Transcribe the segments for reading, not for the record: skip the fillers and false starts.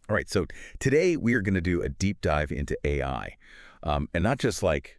All right, so today we are going to do a deep dive into AI. And not just like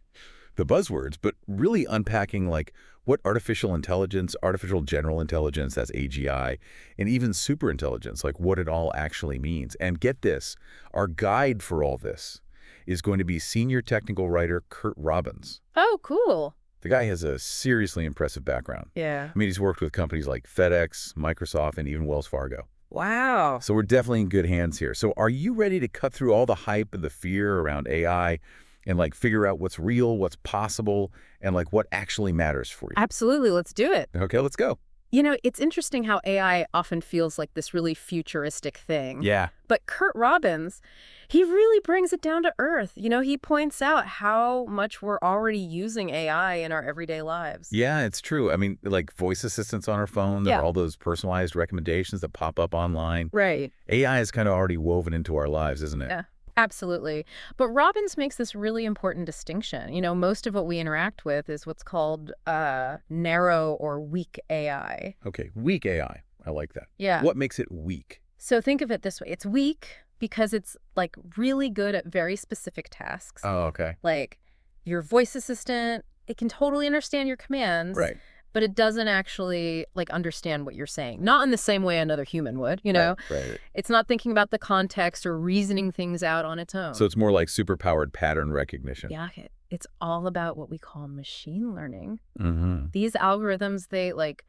the buzzwords, but really unpacking like what artificial intelligence, artificial general intelligence, that's AGI, and even superintelligence, like what it all actually means. And get this, our guide for all this is going to be senior technical writer Curt Robbins. Oh, cool. The guy has a seriously impressive background. Yeah. I mean, he's worked with companies like FedEx, Microsoft, and even Wells Fargo. Wow. So we're definitely in good hands here. So are you ready to cut through all the hype and the fear around AI and like figure out what's real, what's possible, and like what actually matters for you? Absolutely. Let's do it. Okay, let's go. You know, it's interesting how AI often feels like this really futuristic thing. Yeah. But Curt Robbins, he really brings it down to earth. You know, he points out how much we're already using AI in our everyday lives. Yeah, it's true. I mean, like voice assistants on our phone, there Yeah. are all those personalized recommendations that pop up online. Right. AI is kind of already woven into our lives, isn't it? Yeah. Absolutely. But Robbins makes this really important distinction. You know, most of what we interact with is what's called narrow or weak AI. Okay, weak AI. I like that. Yeah. What makes it weak? So think of it this way. It's weak because it's like really good at very specific tasks. Oh, okay. Like your voice assistant, it can totally understand your commands. Right. But it doesn't actually like understand what you're saying. Not in the same way another human would, you know? Right. It's not thinking about the context or reasoning things out on its own. So it's more like superpowered pattern recognition. Yeah, it's all about what we call machine learning. Mm-hmm. These algorithms, they like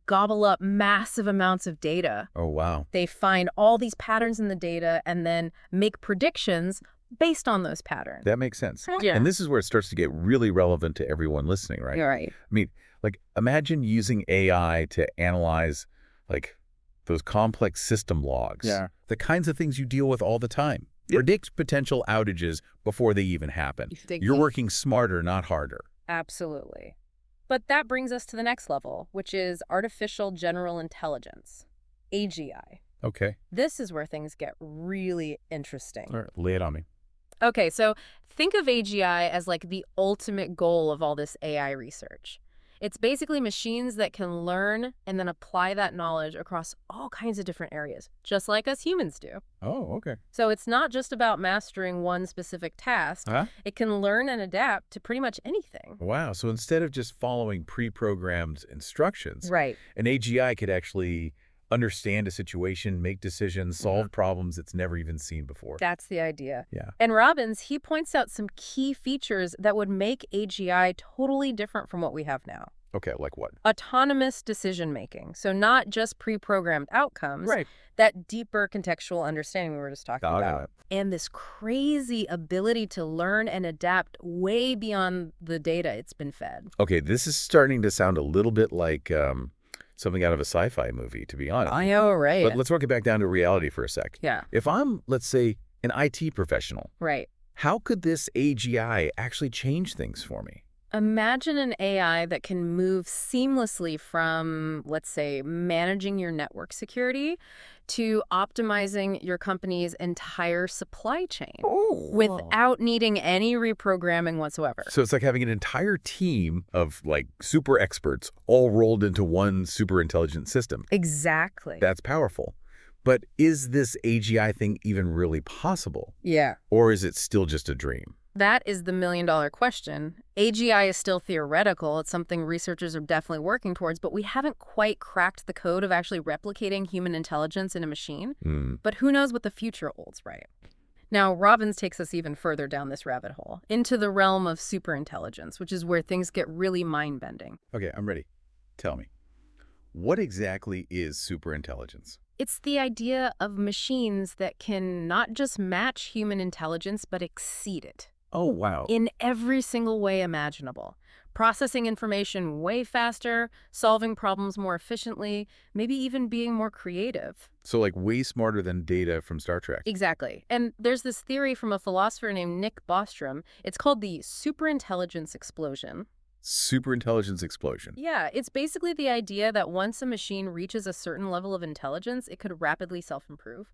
gobble up massive amounts of data. Oh, wow. They find all these patterns in the data and then make predictions based on those patterns. That makes sense. Yeah. And this is where it starts to get really relevant to everyone listening, right? You're right. I mean, like, imagine using AI to analyze, like, those complex system logs. Yeah. The kinds of things you deal with all the time. Predict potential outages before they even happen. You're working smarter, not harder. Absolutely. But that brings us to the next level, which is artificial general intelligence, AGI. Okay. This is where things get really interesting. All right, lay it on me. Okay, so think of AGI as like the ultimate goal of all this AI research. It's basically machines that can learn and then apply that knowledge across all kinds of different areas, just like us humans do. Oh, okay. So it's not just about mastering one specific task. Huh? It can learn and adapt to pretty much anything. Wow. So instead of just following pre-programmed instructions, Right. an AGI could actually understand a situation, make decisions, solve problems it's never even seen before. That's the idea. Yeah. And Robbins, he points out some key features that would make AGI totally different from what we have now. Okay, like what? Autonomous decision-making. So not just pre-programmed outcomes. Right. That deeper contextual understanding we were just talking Got about. it. And this crazy ability to learn and adapt way beyond the data it's been fed. Okay, this is starting to sound a little bit like something out of a sci-fi movie, to be honest. I know, right? But let's work it back down to reality for a sec. Yeah. If I'm, let's say, an IT professional, Right. how could this AGI actually change things for me? Imagine an AI that can move seamlessly from, let's say, managing your network security to optimizing your company's entire supply chain without needing any reprogramming whatsoever. So it's like having an entire team of like super experts all rolled into one super intelligent system. Exactly. That's powerful. But is this AGI thing even really possible? Yeah. Or is it still just a dream? That is the million-dollar question. AGI is still theoretical. It's something researchers are definitely working towards, but we haven't quite cracked the code of actually replicating human intelligence in a machine. But who knows what the future holds, right? Now, Robbins takes us even further down this rabbit hole, into the realm of superintelligence, which is where things get really mind-bending. Okay, I'm ready. Tell me, what exactly is superintelligence? It's the idea of machines that can not just match human intelligence, but exceed it. Oh, wow. In every single way imaginable. Processing information way faster, solving problems more efficiently, maybe even being more creative. So like way smarter than Data from Star Trek. Exactly. And there's this theory from a philosopher named Nick Bostrom. It's called the superintelligence explosion. Superintelligence explosion. Yeah, it's basically the idea that once a machine reaches a certain level of intelligence, it could rapidly self-improve.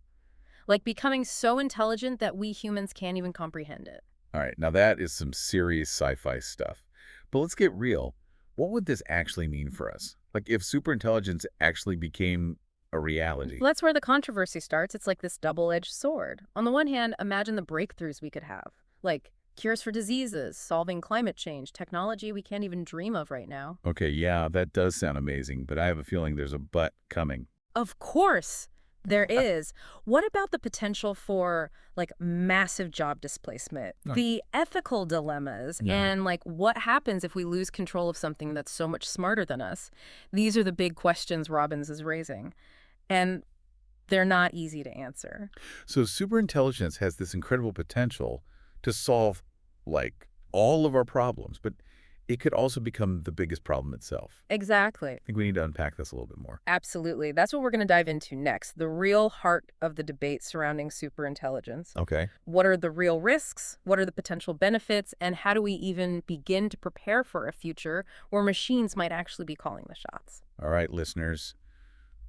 Like becoming so intelligent that we humans can't even comprehend it. All right, now that is some serious sci-fi stuff. But let's get real. What would this actually mean for us? Like if superintelligence actually became a reality. Well, that's where the controversy starts. It's like this double-edged sword. On the one hand, imagine the breakthroughs we could have, like cures for diseases, solving climate change, technology we can't even dream of right now. Okay, yeah, that does sound amazing, but I have a feeling there's a but coming. Of course, there is. What about the potential for like massive job displacement, the ethical dilemmas, and like what happens if we lose control of something that's so much smarter than us? These are the big questions Robbins is raising, and they're not easy to answer. So superintelligence has this incredible potential to solve, like, all of our problems, but it could also become the biggest problem itself. Exactly. I think we need to unpack this a little bit more. Absolutely. That's what we're going to dive into next, the real heart of the debate surrounding superintelligence. Okay. What are the real risks? What are the potential benefits? And how do we even begin to prepare for a future where machines might actually be calling the shots? All right, listeners,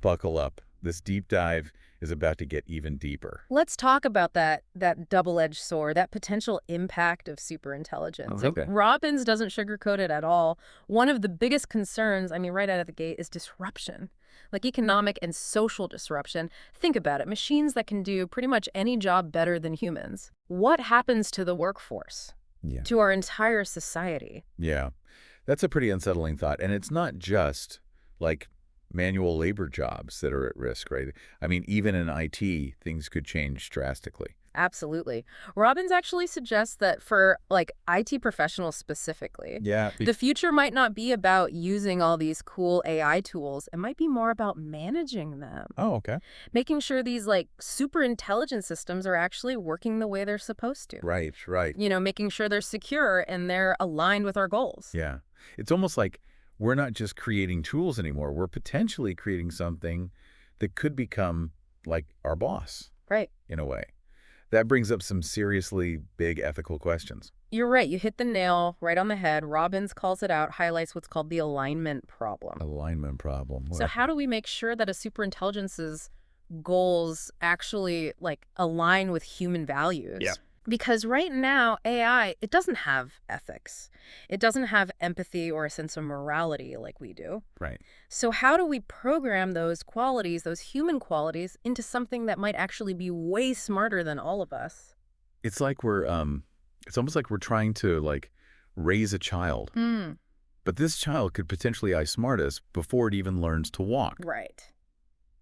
buckle up. This deep dive is about to get even deeper. Let's talk about that double-edged sword, that potential impact of superintelligence. Okay. Robbins doesn't sugarcoat it at all. One of the biggest concerns, I mean, right out of the gate, is disruption, like economic and social disruption. Think about it. Machines that can do pretty much any job better than humans. What happens to the workforce? Yeah. To our entire society? Yeah. That's a pretty unsettling thought. And it's not just, like, manual labor jobs that are at risk, right? I mean, even in IT, things could change drastically. Absolutely. Robbins actually suggests that for like IT professionals specifically, Yeah. the future might not be about using all these cool AI tools. It might be more about managing them. Oh, okay. Making sure these like super intelligent systems are actually working the way they're supposed to. Right, right. You know, making sure they're secure and they're aligned with our goals. Yeah. It's almost like we're not just creating tools anymore. We're potentially creating something that could become like our boss. Right. In a way. That brings up some seriously big ethical questions. You're right. You hit the nail right on the head. Robbins calls it out, highlights what's called the alignment problem. Alignment problem. So how do we make sure that a superintelligence's goals actually like align with human values? Yeah. Because right now, AI, it doesn't have ethics. It doesn't have empathy or a sense of morality like we do. Right. So how do we program those qualities, those human qualities, into something that might actually be way smarter than all of us? It's like it's almost like we're trying to, like, raise a child. But this child could potentially outsmart us before it even learns to walk. Right.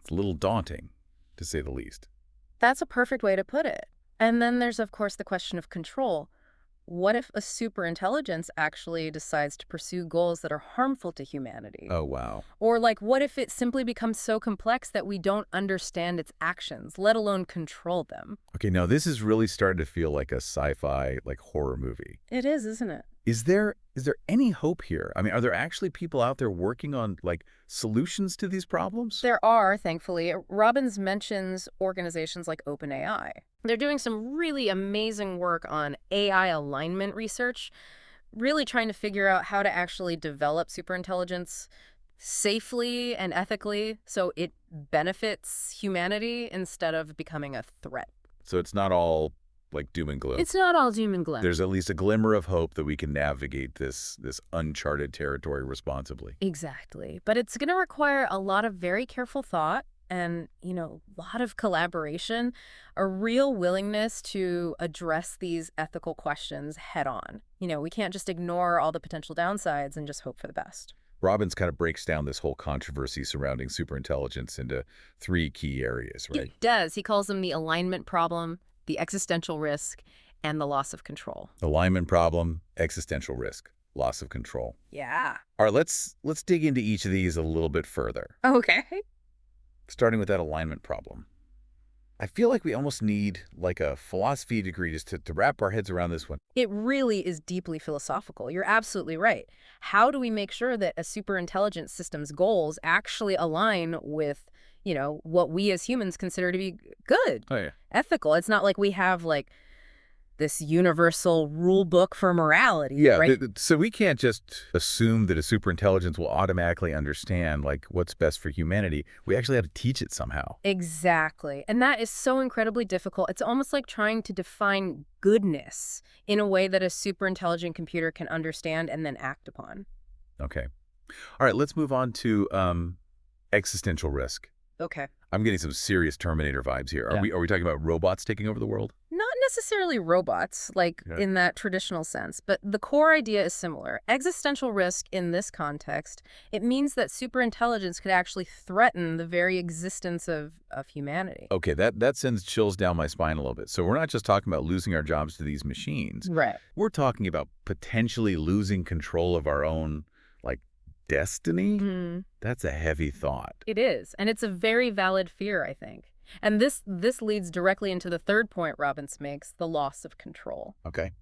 It's a little daunting, to say the least. That's a perfect way to put it. And then there's, of course, the question of control. What if a superintelligence actually decides to pursue goals that are harmful to humanity? Oh, wow. Or like, what if it simply becomes so complex that we don't understand its actions, let alone control them? Okay, now this is really starting to feel like a sci-fi, like, horror movie. It is, isn't it? Is there any hope here? I mean, are there actually people out there working on, like, solutions to these problems? There are, thankfully. Robbins mentions organizations like OpenAI. They're doing some really amazing work on AI alignment research, really trying to figure out how to actually develop superintelligence safely and ethically so it benefits humanity instead of becoming a threat. So it's not all, like, doom and gloom. It's not all doom and gloom. There's at least a glimmer of hope that we can navigate this uncharted territory responsibly. Exactly. But it's going to require a lot of very careful thought and, you know, a lot of collaboration, a real willingness to address these ethical questions head on. You know, we can't just ignore all the potential downsides and just hope for the best. Robbins kind of breaks down this whole controversy surrounding superintelligence into 3 key areas, right? He does. He calls them the alignment problem, the existential risk, and the loss of control. Alignment problem, existential risk, loss of control. Yeah. All right, let's dig into each of these a little bit further. Okay. Starting with that alignment problem. I feel like we almost need, like, a philosophy degree just to wrap our heads around this one. It really is deeply philosophical. You're absolutely right. How do we make sure that a superintelligent system's goals actually align with, you know, what we as humans consider to be good, Oh, yeah. ethical? It's not like we have, like, this universal rule book for morality, Yeah, right? so we can't just assume that a superintelligence will automatically understand, like, what's best for humanity. We actually have to teach it somehow. Exactly. And that is so incredibly difficult. It's almost like trying to define goodness in a way that a superintelligent computer can understand and then act upon. Okay. All right, let's move on to existential risk. Okay. I'm getting some serious Terminator vibes here. Yeah. Are we talking about robots taking over the world? Not necessarily robots, like Yeah. in that traditional sense, but the core idea is similar. Existential risk in this context, it means that superintelligence could actually threaten the very existence of humanity. Okay, that sends chills down my spine a little bit. So we're not just talking about losing our jobs to these machines. Right. We're talking about potentially losing control of our own, like, destiny? Mm, That's a heavy thought. it is, and it's a very valid fear, I think. And this leads directly into the third point Robbins makes, the loss of control. Okay.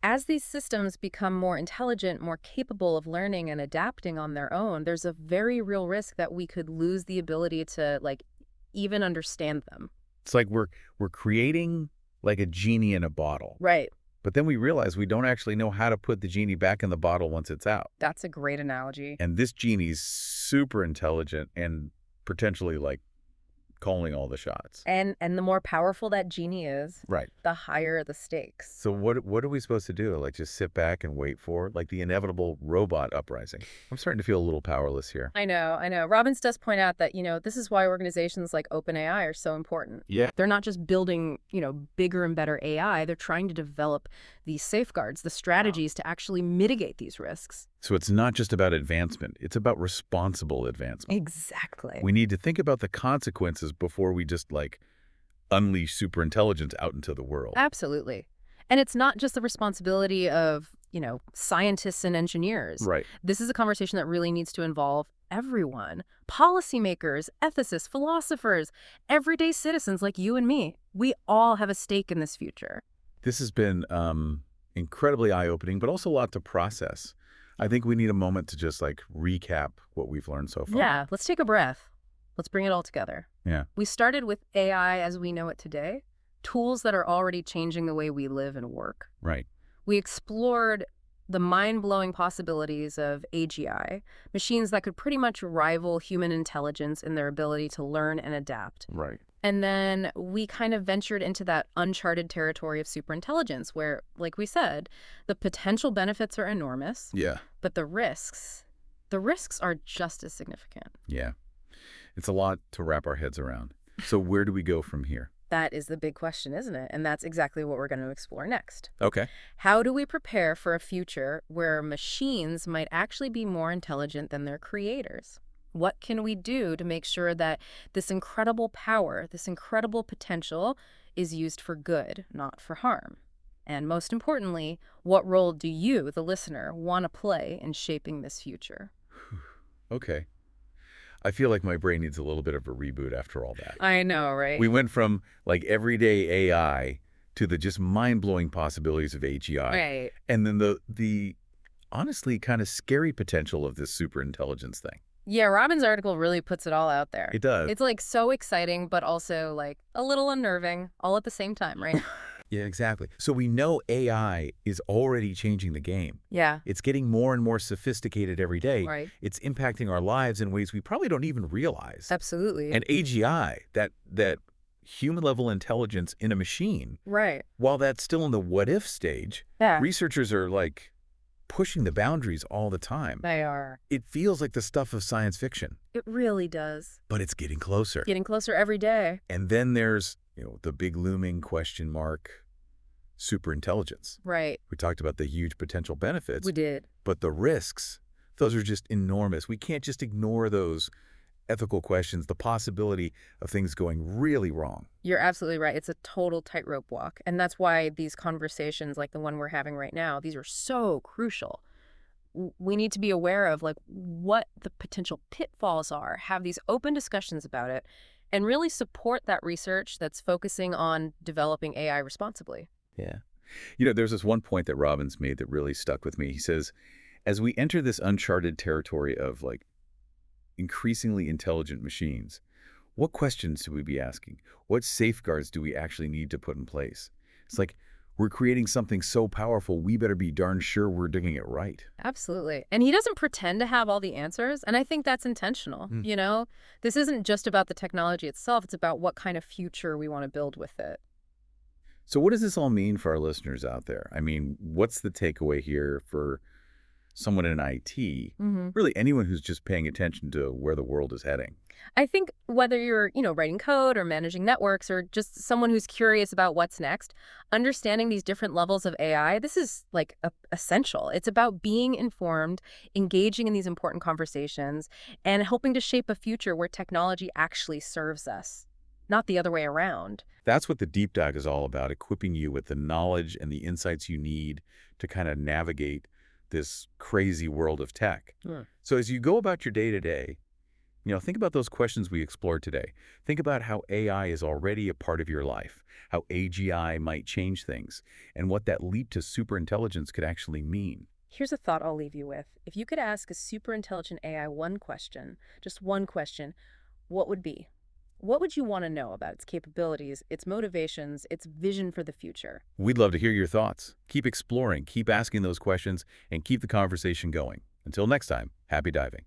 As these systems become more intelligent, more capable of learning and adapting on their own, there's a very real risk that we could lose the ability to, like, even understand them. It's like we're creating like a genie in a bottle. Right. But then we realize we don't actually know how to put the genie back in the bottle once it's out. That's a great analogy. And this genie's super intelligent and potentially like calling all the shots. And the more powerful that genie is, Right. the higher the stakes. So what are we supposed to do? Like just sit back and wait for like the inevitable robot uprising? I'm starting to feel a little powerless here. I know. Robbins does point out that, this is why organizations like OpenAI are so important. Yeah. They're not just building, bigger and better AI. They're trying to develop these safeguards, the strategies to actually mitigate these risks. So it's not just about advancement. It's about responsible advancement. Exactly. We need to think about the consequences before we just like unleash superintelligence out into the world. Absolutely. And it's not just the responsibility of, scientists and engineers. Right. This is a conversation that really needs to involve everyone. Policymakers, ethicists, philosophers, everyday citizens like you and me. We all have a stake in this future. This has been incredibly eye-opening, but also a lot to process. I think we need a moment to just like recap what we've learned so far. Yeah, let's take a breath. Let's bring it all together. Yeah. We started with AI as we know it today, tools that are already changing the way we live and work. Right. We explored the mind-blowing possibilities of AGI, machines that could pretty much rival human intelligence in their ability to learn and adapt. Right. And then we kind of ventured into that uncharted territory of superintelligence where, like we said, the potential benefits are enormous, Yeah. but the risks are just as significant. Yeah. It's a lot to wrap our heads around. So where do we go from here? That is the big question, isn't it? And that's exactly what we're going to explore next. Okay. How do we prepare for a future where machines might actually be more intelligent than their creators? What can we do to make sure that this incredible power, this incredible potential is used for good, not for harm? And most importantly, what role do you, the listener, want to play in shaping this future? Okay. I feel like my brain needs a little bit of a reboot after all that. I know, right? We went from like everyday AI to the just mind-blowing possibilities of AGI. Right. And then the honestly kind of scary potential of this superintelligence thing. Yeah, Robbins' article really puts it all out there. It does. It's like so exciting, but also like a little unnerving all at the same time, right? Yeah, exactly. So we know AI is already changing the game. Yeah. It's getting more and more sophisticated every day. Right. It's impacting our lives in ways we probably don't even realize. Absolutely. And AGI, that human-level intelligence in a machine, right. while that's still in the what-if stage, Yeah. researchers are like pushing the boundaries all the time. They are. It feels like the stuff of science fiction, It really does. but it's getting closer. Getting closer every day. And then there's, the big looming question mark, superintelligence. Right. We talked about the huge potential benefits, We did. but the risks, those are just enormous. We can't just ignore those ethical questions, the possibility of things going really wrong. You're absolutely right. It's a total tightrope walk. And that's why these conversations like the one we're having right now, these are so crucial. We need to be aware of like what the potential pitfalls are, have these open discussions about it, and really support that research that's focusing on developing AI responsibly. Yeah. There's this one point that Robbins made that really stuck with me. He says, as we enter this uncharted territory of like increasingly intelligent machines, what questions should we be asking? What safeguards do we actually need to put in place? It's like we're creating something so powerful, we better be darn sure we're doing it right. Absolutely. And he doesn't pretend to have all the answers. And I think that's intentional. This isn't just about the technology itself. It's about what kind of future we want to build with it. So what does this all mean for our listeners out there? I mean, what's the takeaway here for someone in IT, really anyone who's just paying attention to where the world is heading? I think whether you're, writing code or managing networks or just someone who's curious about what's next, understanding these different levels of AI, this is like essential. It's about being informed, engaging in these important conversations, and helping to shape a future where technology actually serves us, not the other way around. That's what the deep dive is all about, equipping you with the knowledge and the insights you need to kind of navigate this crazy world of tech. Hmm. So as you go about your day-to-day, think about those questions we explored today. Think about how AI is already a part of your life, how AGI might change things, and what that leap to superintelligence could actually mean. Here's a thought I'll leave you with. If you could ask a super intelligent AI one question, just one question, what would be? What would you want to know about its capabilities, its motivations, its vision for the future? We'd love to hear your thoughts. Keep exploring, keep asking those questions, and keep the conversation going. Until next time, happy diving.